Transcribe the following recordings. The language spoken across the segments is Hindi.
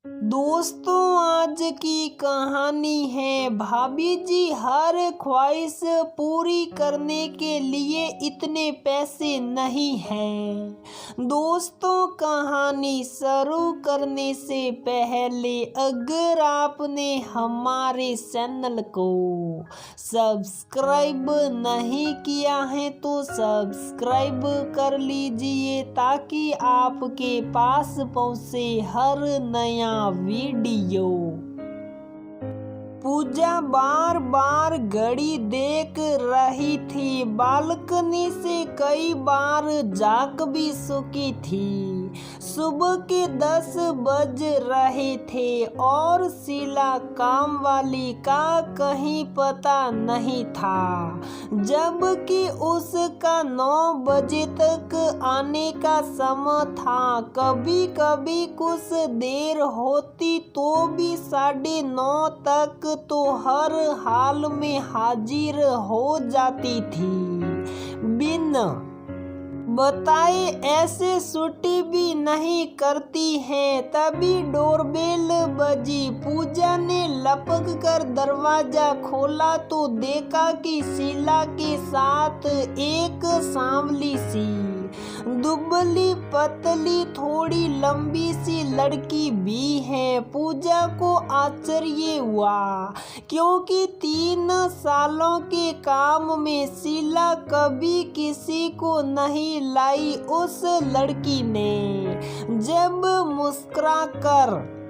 दोस्तों, आज की कहानी है भाभी जी हर ख्वाहिश पूरी करने के लिए इतने पैसे नहीं हैं। दोस्तों, कहानी शुरू करने से पहले अगर आपने हमारे चैनल को सब्सक्राइब नहीं किया है तो सब्सक्राइब कर लीजिए ताकि आपके पास पहुंचे हर नया वीडियो। पूजा बार बार घड़ी देख रही थी। बालकनी से कई बार झांक भी चुकी थी। सुबह के 10 बज रहे थे और शीला काम वाली का कहीं पता नहीं था, जबकि उसका 9 बजे तक आने का समय था। कभी कभी कुछ देर होती तो भी 9:30 तक तो हर हाल में हाजिर हो जाती थी। बिना बताए ऐसे छुट्टी भी नहीं करती है। तभी डोरबेल बजी। पूजा ने लपक कर दरवाजा खोला तो देखा कि शीला के साथ एक सांवली सी, दुबली पतली, थोड़ी लंबी सी लड़की भी है। पूजा को आश्चर्य हुआ क्योंकि 3 सालों के काम में शीला कभी किसी को नहीं लाई। उस लड़की ने जब मुस्कुराकर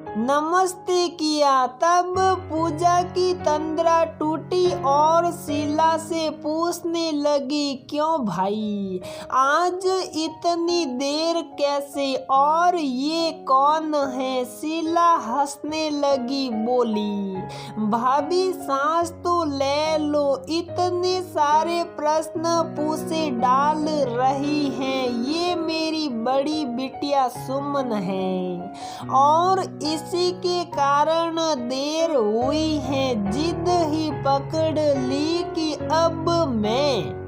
नमस्ते किया तब पूजा की तंद्रा टूटी और शीला से पूछने लगी, क्यों भाई, आज इतनी देर कैसे और ये कौन है? शीला हंसने लगी, बोली, भाभी सांस तो ले लो, इतने सारे प्रश्न पूछे डाल रही हैं। ये मेरी बड़ी बिटिया सुमन है और इसी के कारण देर हुई है। जिद ही पकड़ ली कि अब मैं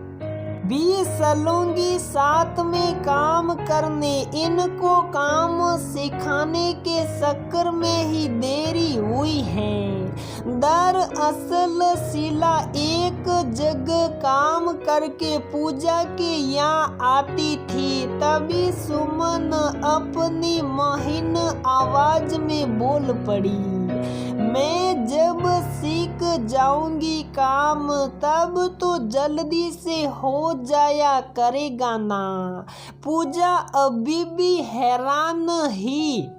भी चलूंगी साथ में काम करने। इनको काम सिखाने के चक्कर में ही देरी हुई है। दरअसल शीला एक जगह काम करके पूजा के यहाँ आती थी। तभी सुमन अपनी महीन आवाज में बोल पड़ी, मैं जब सीख जाऊंगी काम तब तो जल्दी से हो जाया करेगा ना। पूजा अभी भी हैरान ही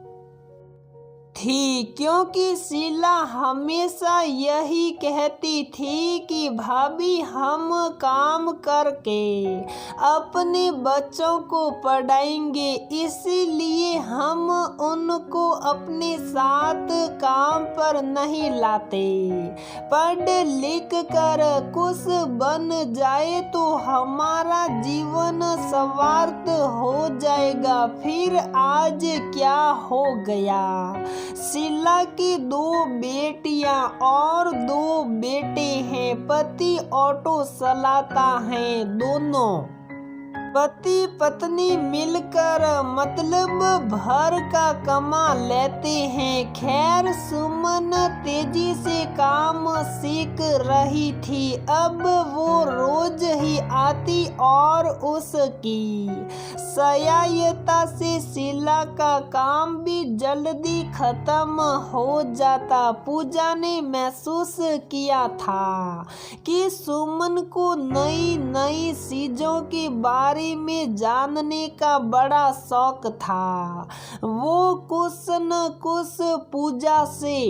थी क्योंकि शीला हमेशा यही कहती थी कि भाभी हम काम करके अपने बच्चों को पढ़ाएंगे, इसीलिए हम उनको अपने साथ काम पर नहीं लाते। पढ़ लिख कर कुछ बन जाए तो हमारा जीवन स्वार्थ हो जाएगा। फिर आज क्या हो गया? शीला की 2 बेटियां और 2 बेटे हैं। पति ऑटो चलाता है। दोनों पति पत्नी मिलकर मतलब भर का कमा लेते हैं। खैर, सुमन तेजी से काम सीख रही थी। अब वो रोज ही आती और उसकी सहायता से शीला का काम भी जल्दी खत्म हो जाता। पूजा ने महसूस किया था कि सुमन को नई नई चीजों के बारे में जानने का बड़ा शौक था। वो कुछ न कुछ पूजा से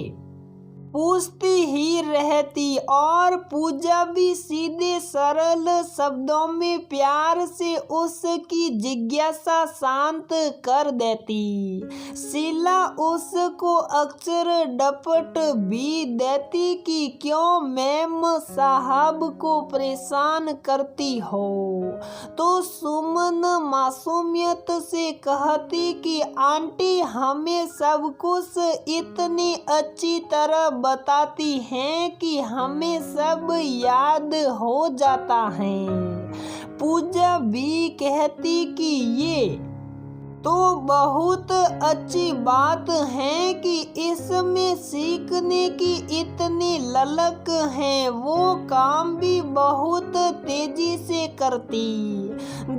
पूछती ही रहती और पूजा भी सीधे सरल शब्दों में प्यार से उसकी जिज्ञासा शांत कर देती। शीला उसको अक्सर डपट भी देती कि क्यों मैम साहब को परेशान करती हो, तो सुमन मासूमियत से कहती कि आंटी हमें सब कुछ इतनी अच्छी तरह बताती हैं कि हमें सब याद हो जाता है। पूजा भी कहती कि ये तो बहुत अच्छी बात है कि इसमें सीखने की इतनी ललक है। वो काम भी बहुत तेजी से करती।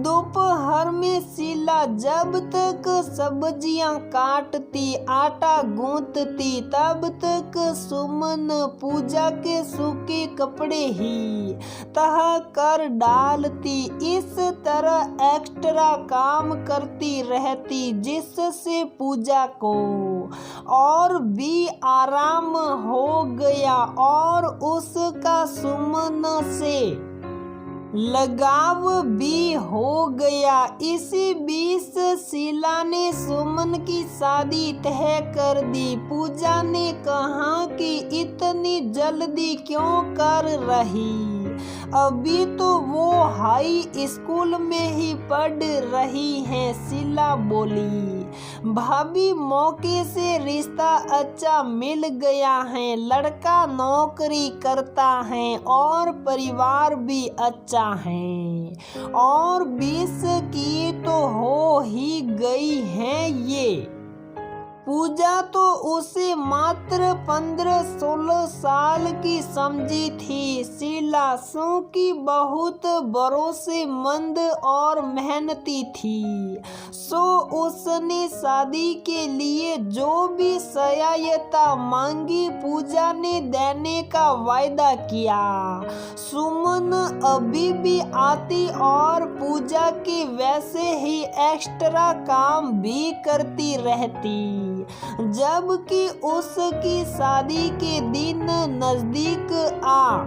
दोपहर में शीला जब तक सब्जियां काटती, आटा गूंथती, तब तक सुमन पूजा के सूखे कपड़े ही तह कर डालती। इस तरह एक्स्ट्रा काम करती रहती जिससे पूजा को और भी आराम हो गया और उसका सुमन से लगाव भी हो गया। इसी बीच शीला ने सुमन की शादी तय कर दी। पूजा ने कहा कि इतनी जल्दी क्यों कर रही, अभी तो वो हाई स्कूल में ही पढ़ रही है। शीला बोली, भाभी मौके से रिश्ता अच्छा मिल गया है, लड़का नौकरी करता है और परिवार भी अच्छा है और 20 की तो हो ही गई है। ये पूजा तो उसे मात्र 15-16 साल की समझी थी। शीला की बहुत भरोसेमंद और मेहनती थी, सो उसने शादी के लिए जो भी सहायता मांगी पूजा ने देने का वायदा किया। सुमन अभी भी आती और पूजा के वैसे ही एक्स्ट्रा काम भी करती रहती। जबकि उसकी शादी के दिन नजदीक आ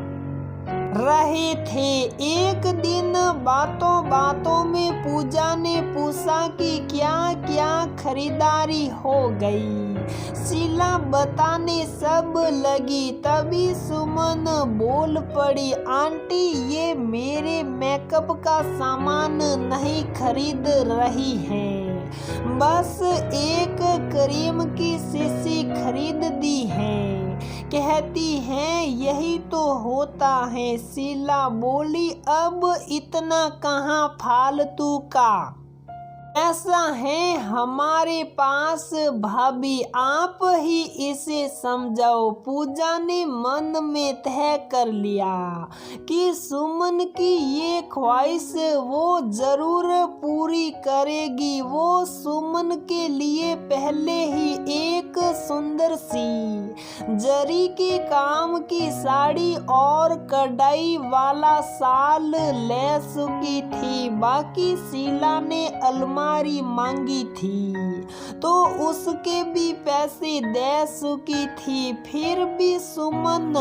रहे थे। एक दिन बातों बातों में पूजा ने पूछा कि क्या क्या खरीदारी हो गई। शीला बताने सब लगी। तभी सुमन बोल पड़ी, आंटी ये मेरे मेकअप का सामान नहीं खरीद रही हैं, बस एक क्रीम की शीशी खरीद दी है, कहती हैं यही तो होता है। शीला बोली, अब इतना कहाँ फालतू का ऐसा है हमारे पास, भाभी आप ही इसे समझाओ। पूजा ने मन में तय कर लिया कि सुमन की ये ख्वाहिश वो जरूर पूरी करेगी। वो सुमन के लिए पहले ही एक सुंदर सी जरी के काम की साड़ी और कढ़ाई वाला साल ले चुकी थी। बाकी शीला ने अलमारी मांगी थी तो उसके भी पैसे दे चुकी थी। फिर भी सुमन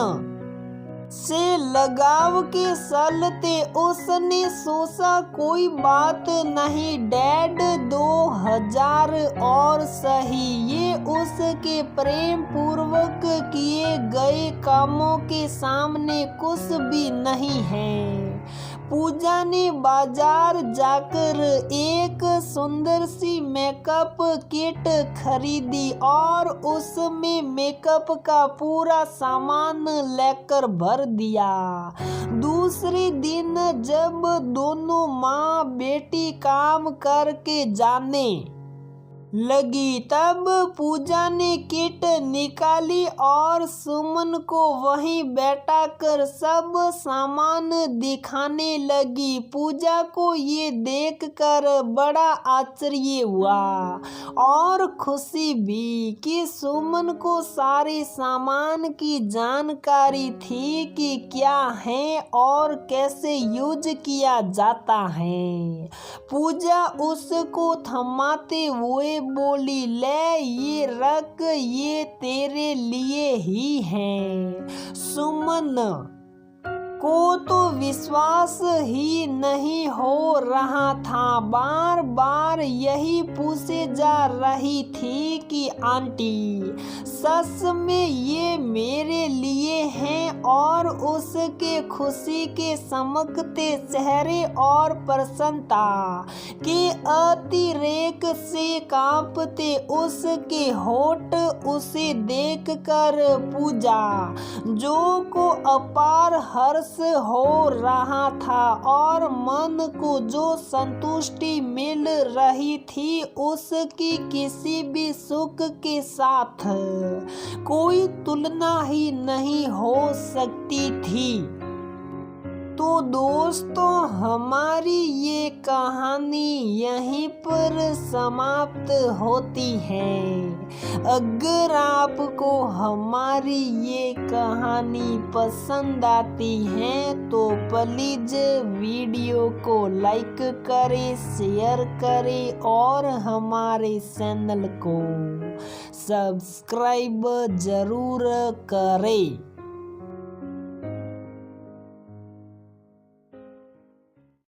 से लगाव के चलते उसने सोचा कोई बात नहीं, डैड 2000 और सही, ये उसके प्रेम पूर्वक किए गए कामों के सामने कुछ भी नहीं है। पूजा ने बाजार जाकर एक सुंदर सी मेकअप किट खरीदी और उसमें मेकअप का पूरा सामान लेकर भर दिया। दूसरे दिन जब दोनों माँ बेटी काम करके जाने लगी तब पूजा ने किट निकाली और सुमन को वहीं बैठा कर सब सामान दिखाने लगी। पूजा को ये देखकर बड़ा आश्चर्य हुआ और खुशी भी कि सुमन को सारे सामान की जानकारी थी कि क्या है और कैसे यूज किया जाता है। पूजा उसको थमाते हुए बोली, ले ये रख, ये तेरे लिए ही है। सुमन को तो विश्वास ही नहीं हो रहा था। बार बार यही पूछे जा रही थी कि आंटी सच में ये मेरे लिए हैं, और उसके खुशी के चमकते चेहरे और प्रसन्नता के अतिरेक से कांपते उसके होठ उसे देखकर पूजा जो को अपार हर्ष बस हो रहा था और मन को जो संतुष्टि मिल रही थी उसकी किसी भी सुख के साथ कोई तुलना ही नहीं हो सकती थी। तो दोस्तों, हमारी ये कहानी यहीं पर समाप्त होती है। अगर आपको हमारी ये कहानी पसंद आती है तो प्लीज वीडियो को लाइक करें, शेयर करें और हमारे चैनल को सब्सक्राइब जरूर करें।